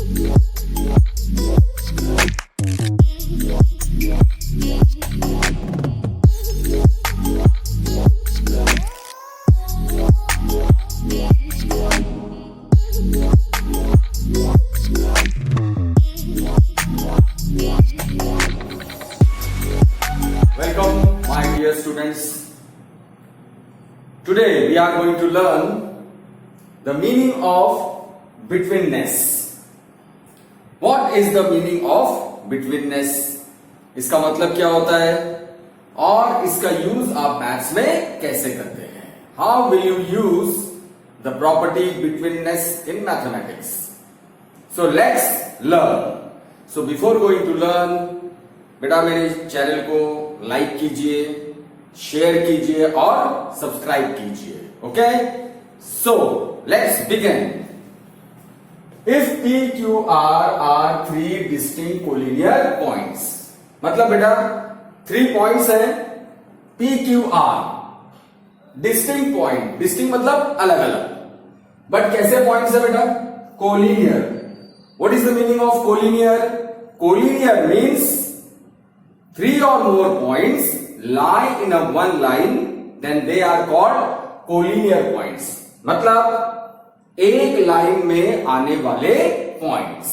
Welcome, my dear students. Today we are going to learn the meaning of betweenness. What is the meaning of betweenness? इसका मतलब क्या होता है और इसका यूज आप मैथ्स में कैसे करते हैं? How will you use the property betweenness in mathematics? So let's learn. So before going to learn, बेटा मेरे चैनल को लाइक कीजिए, शेयर कीजिए और सब्सक्राइब कीजिए. Okay, so let's begin. If P Q R are three distinct collinear points, मतलब बेटा 3 points है P Q R, distinct point. Distinct मतलब अलग अलग, बट कैसे पॉइंट्स है बेटा? Collinear. What is the meaning of collinear? Collinear means 3 or more points lie in a one line, then they are called collinear points. मतलब एक line में आने वाले पॉइंट्स.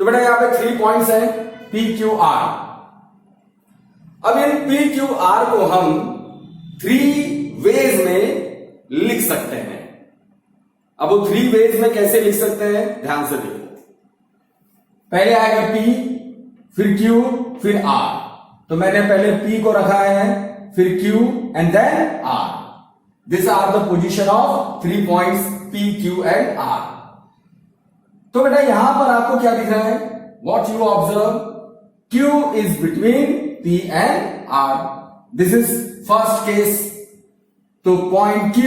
तो बेटा यहां पे 3 पॉइंट्स हैं P Q R. अब इन P Q R को हम 3 वेज में लिख सकते हैं. अब वो 3 वेज में कैसे लिख सकते हैं ध्यान से देखो. पहले आएगा P, फिर Q, फिर R. तो मैंने पहले P को रखा है, फिर Q and then R. This are the position of 3 points P, Q and R. तो बेटा यहां पर आपको क्या दिख रहा है? What you observe, Q is between P and R. This is first case. तो point Q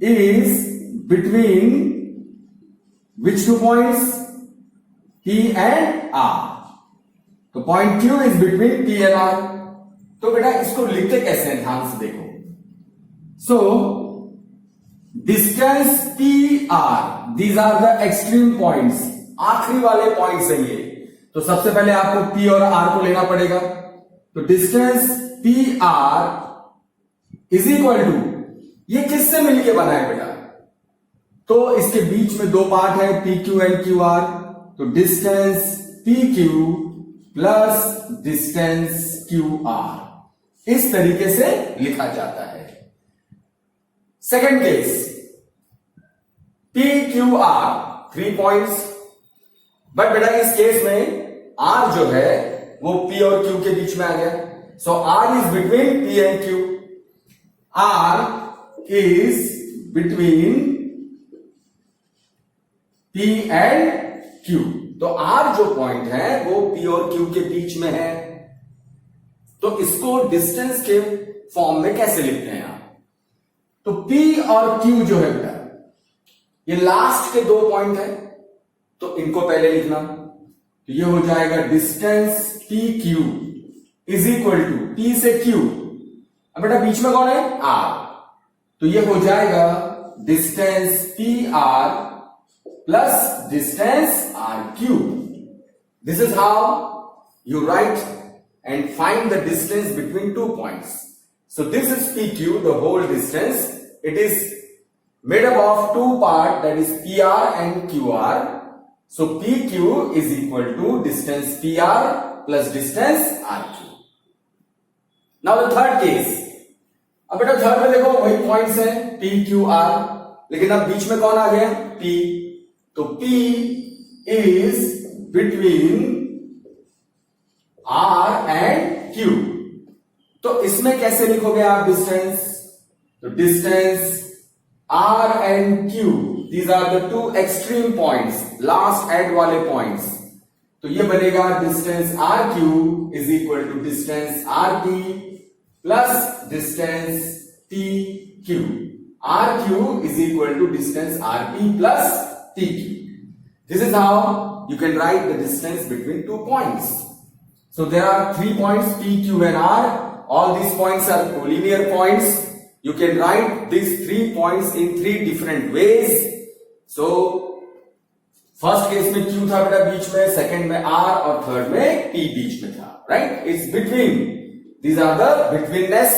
is between which 2 points? P and R. तो point Q is between P and R. तो बेटा इसको लिखते कैसे हैं ध्यान से देखो. So distance P R, these are the extreme points, आखिरी वाले पॉइंट्स हैं ये. तो सबसे पहले आपको P और R को लेना पड़ेगा. तो distance P R is equal to, ये किससे मिलके बना है बेटा? तो इसके बीच में 2 पार्ट है P Q and Q R. तो distance P Q plus distance Q R, इस तरीके से लिखा जाता है. Second case, P Q R 3 points, but बेटा इस केस में R जो है वो P और Q के बीच में आ गया. सो R is between P and Q. R is between P and Q. तो R जो पॉइंट है वो P और Q के बीच में है. तो इसको डिस्टेंस के फॉर्म में कैसे लिखते हैं आप? तो P और Q जो है बेटा, ये लास्ट के 2 पॉइंट है, तो इनको पहले लिखना. तो ये हो जाएगा distance P Q is equal to P से Q. अब बेटा बीच में कौन है? R. तो ये हो जाएगा distance P R plus distance RQ. This is how you write and find the distance between 2 points. So this is PQ, the whole distance. It is made up of 2 parts, that is PR and QR. So PQ is equal to distance PR plus distance RQ. Now the third case. अब बेटा third में देखो वही points हैं P Q R, लेकिन अब बीच में कौन आ गया? P. तो P is between R and Q. तो इसमें कैसे लिखोगे आप डिस्टेंस? तो distance R and Q, these are the 2 extreme points, last end वाले पॉइंट्स. तो ये बनेगा distance RQ is equal to distance RP प्लस डिस्टेंस PQ. RQ is equal to distance RP plus TQ. This is how you can write the distance between 2 points. So there are 3 points P, Q and R. All these points are collinear points. You can write these 3 points in 3 different ways. So first case में Q था बेटा बीच में, second में R और third में P बीच में था, right? It's between, these are the betweenness,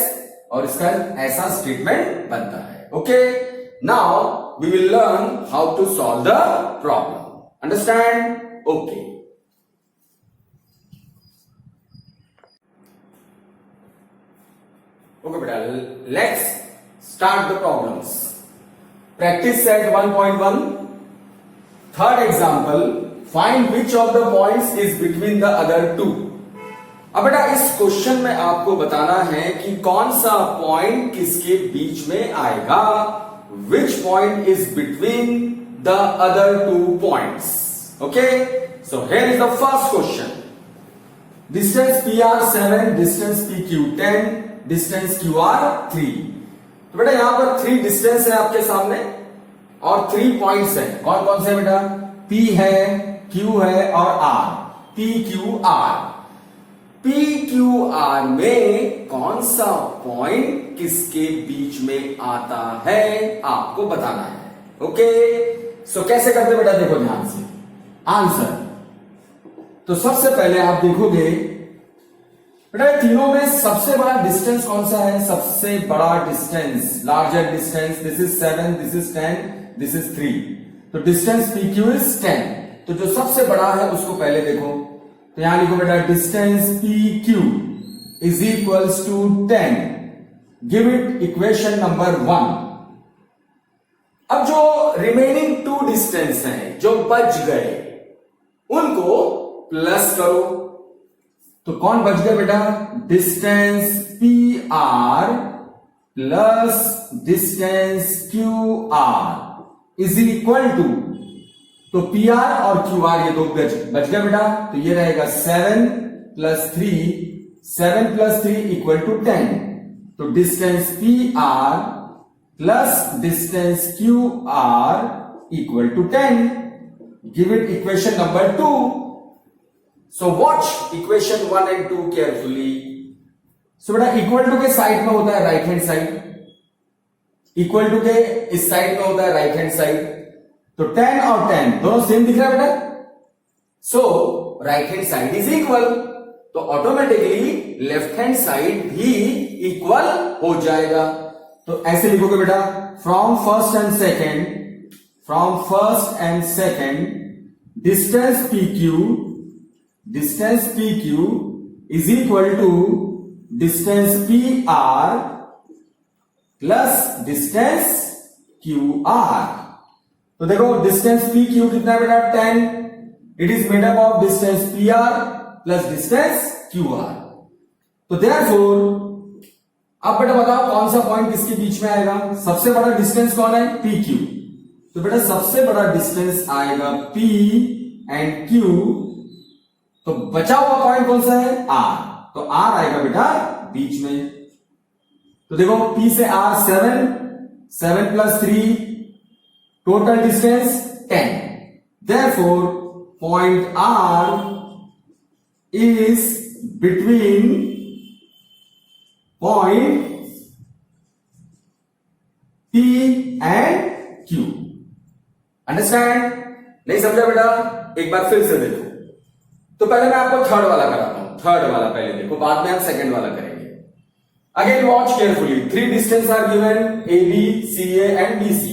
और इसका ऐसा स्टेटमेंट बनता है। Okay, now we will learn how to solve the problem, understand? Okay, okay beta, let's start the problems. Practice set 1.1. Third example, find which of the points is between the other two. अब बेटा इस question में आपको बताना है कि कौन सा पॉइंट किसके बीच में आएगा, which point is between the other two points. Okay, so here is the first question. Distance PR 7, distance PQ 10, distance QR 3। तो बेटा यहां पर 3 डिस्टेंस है आपके सामने और 3 पॉइंट्स है। कौन कौन से बेटा? P है, Q है और R, PQR। PQR में कौन सा पॉइंट किसके बीच में आता है आपको बताना है। ओके, सो कैसे करते बेटा, देखो ध्यान से आंसर। तो सबसे पहले आप देखोगे बेटा तीनों में सबसे बड़ा डिस्टेंस कौन सा है? सबसे बड़ा distance, larger distance, this is 7, this is 10, this is 3। तो डिस्टेंस PQ इज 10। तो जो सबसे बड़ा है उसको पहले देखो, तो यहां लिखो बेटा distance PQ is equals to 10। Give it equation number 1। अब जो रिमेनिंग 2 डिस्टेंस हैं जो बच गए उनको प्लस करो। तो कौन बच गया बेटा? Distance PR plus distance QR is equal to, तो PR और QR ये दो बच गया बेटा, तो ये रहेगा 7 प्लस 3, 7 प्लस 3 इक्वल टू 10। तो distance PR plus distance QR equal to 10। Give it equation number 2। So watch equation 1 and 2 carefully. So बेटा इक्वल टू के साइड में होता है right hand side, equal to के इस साइड में होता है राइट हैंड साइड। तो 10 और 10 दोनों सेम दिख रहा है बेटा, so right hand side is equal, तो ऑटोमेटिकली लेफ्ट हैंड साइड भी इक्वल हो जाएगा। तो ऐसे लिखोगे बेटा, from first and second distance PQ is equal to distance PR plus distance QR। तो देखो डिस्टेंस PQ कितना है बेटा? 10। It is made up of distance PR plus distance QR। तो देयरफॉर अब बेटा बताओ कौन सा पॉइंट किसके बीच में आएगा? सबसे बड़ा डिस्टेंस कौन है? PQ। तो बेटा सबसे बड़ा डिस्टेंस आएगा P एंड Q, तो बचा हुआ पॉइंट कौन सा है? R। तो R आएगा बेटा बीच में। तो देखो P से R 7 plus 3, total distance 10। Therefore point R is between point P and Q। Understand? नहीं समझा बेटा? एक बार फिर से देखो। तो पहले मैं आपको थर्ड वाला कराता हूं, थर्ड वाला पहले देखो, बाद में हम सेकंड वाला करेंगे। Again watch carefully, 3 distance are given, AB, CA and BC।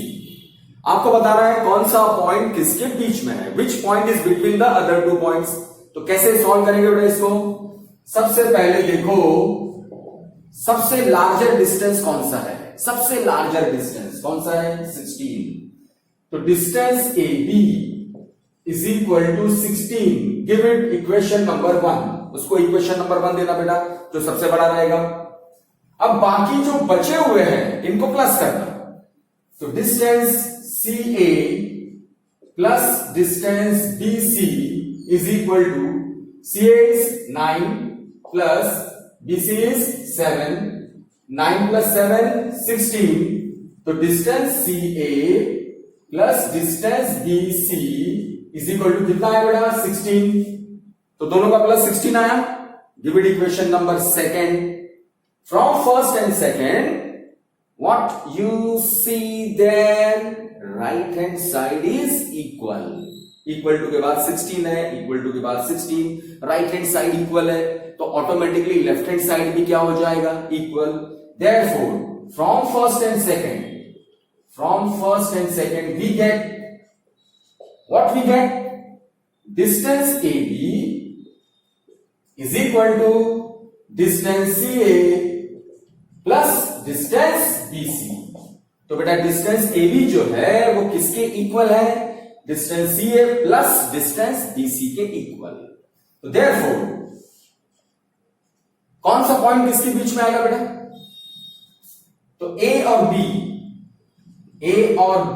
आपको बताना है कौन सा पॉइंट किसके बीच में है, which point is between the other 2 points. तो कैसे सॉल्व करेंगे बेटा इसको? सबसे पहले देखो सबसे लार्जर डिस्टेंस कौन सा है? सबसे लार्जर डिस्टेंस कौन सा है? 16। तो distance AB is equal to 16। Give it equation number 1। उसको इक्वेशन नंबर 1 देना बेटा, जो सबसे बड़ा रहेगा। अब बाकी जो बचे हुए हैं इनको प्लस करना। तो distance CA plus distance BC is equal to, CA is 9 plus BC is 7, 9 plus 7 16। तो distance CA plus distance BC is equal to कितना है बेटा? 16। तो दोनों का प्लस 16 आया। Give it equation number 2। From first and second what you see there, right hand side is equal, equal to के बाद 16 है, इक्वल टू के बाद 16, राइट हैंड साइड इक्वल है तो ऑटोमेटिकली लेफ्ट हैंड साइड भी क्या हो जाएगा, equal. Therefore from first and second we get what we get, distance AB is equal to distance CA plus distance BC। तो बेटा डिस्टेंस AB जो है वो किसके इक्वल है, distance CA plus distance BC के इक्वल। तो देयरफॉर कौन सा पॉइंट किसके बीच में आएगा बेटा, तो A और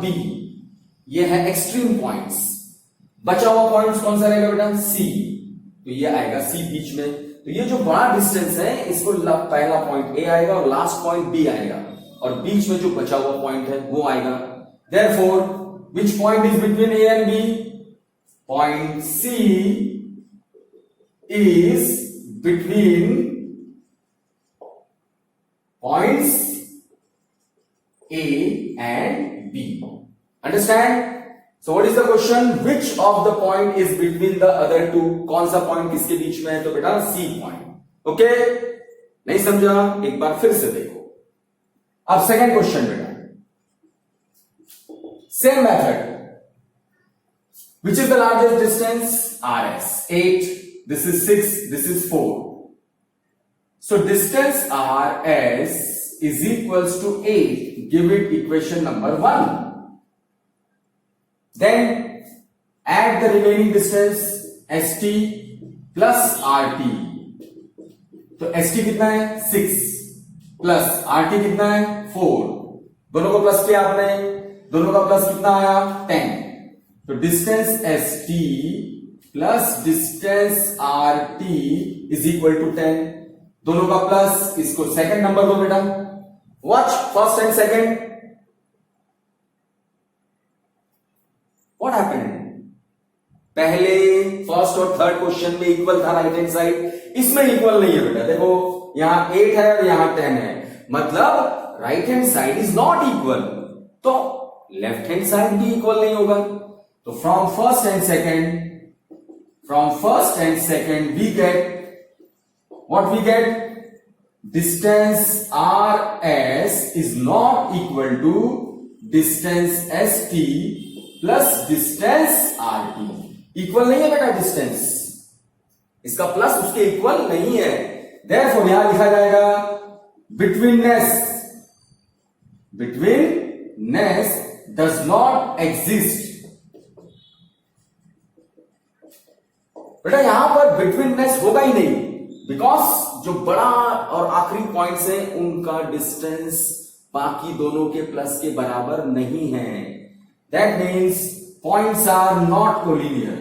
B ये है एक्सट्रीम पॉइंट्स, बचा हुआ पॉइंट्स कौन सा रहेगा बेटा, C, तो ये आएगा C बीच में। तो ये जो बड़ा डिस्टेंस है इसको पहला पॉइंट A आएगा और लास्ट पॉइंट B आएगा और बीच में जो बचा हुआ पॉइंट है वो आएगा। Therefore which point is between A and B, point C is between points A and B. Understand? So what is the question? Which of the point is between the other two? कौन सा point किसके बीच में है, तो बेटा C point. Okay, नहीं समझा, एक बार फिर से देखो। अब सेकंड क्वेश्चन बेटा, same method, which is the largest distance, RS 8, this is 6, this is 4. So distance RS is equals to 8. Give it equation number 1. Then add the remaining distance ST plus RT. तो ST कितना है 6 plus RT कितना है 4, दोनों को plus किया आपने, दोनों का प्लस कितना आया 10। तो distance ST plus distance RT is equal to 10, दोनों का प्लस, इसको सेकंड नंबर दो बेटा, watch first and second. What happened, पहले फर्स्ट और थर्ड क्वेश्चन में इक्वल था राइट हैंड साइड, इसमें इक्वल नहीं है बेटा। देखो यहां 8 है और यहां 10 है, मतलब right hand side is not equal, तो लेफ्ट हैंड साइड भी इक्वल नहीं होगा। तो from first and second we get what we get, distance RS is not equal to distance ST plus distance RT। Equal नहीं है बेटा distance, इसका plus उसके इक्वल नहीं है। देयरफॉर यहां लिखा जाएगा betweenness does not exist। बेटा यहां पर betweenness होगा ही नहीं, बिकॉज जो बड़ा और आखिरी पॉइंट्स है उनका डिस्टेंस बाकी दोनों के प्लस के बराबर नहीं है। That means points are not collinear,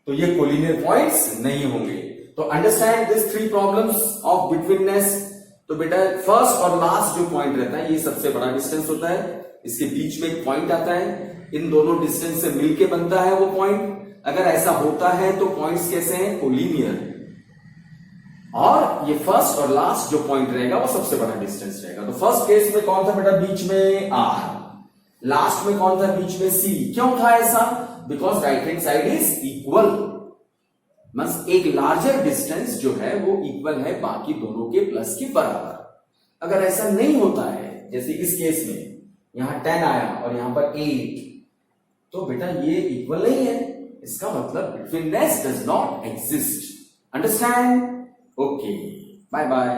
तो ये कोलिनियर पॉइंट्स नहीं होंगे। तो understand this 3 problems of betweenness. तो बेटा फर्स्ट और लास्ट जो पॉइंट रहता है ये सबसे बड़ा डिस्टेंस होता है, इसके बीच में एक पॉइंट आता है, इन दोनों डिस्टेंस से मिलके बनता है वो पॉइंट। अगर ऐसा होता है तो पॉइंट्स कैसे हैं, कोलिनियर। और ये फर्स्ट और लास्ट जो पॉइंट रहेगा वो सबसे बड़ा डिस्टेंस रहेगा। तो फर्स्ट केस में कौन था बेटा बीच में R, लास्ट में कौन था बीच में C। क्यों था ऐसा, because right hand side is equal, बस एक लार्जर डिस्टेंस जो है वो इक्वल है बाकी दोनों के प्लस के बराबर। अगर ऐसा नहीं होता है, जैसे इस केस में यहां 10 आया और यहां पर 8, तो बेटा ये इक्वल नहीं है, इसका मतलब betweenness does not exist. Understand? Okay, bye bye.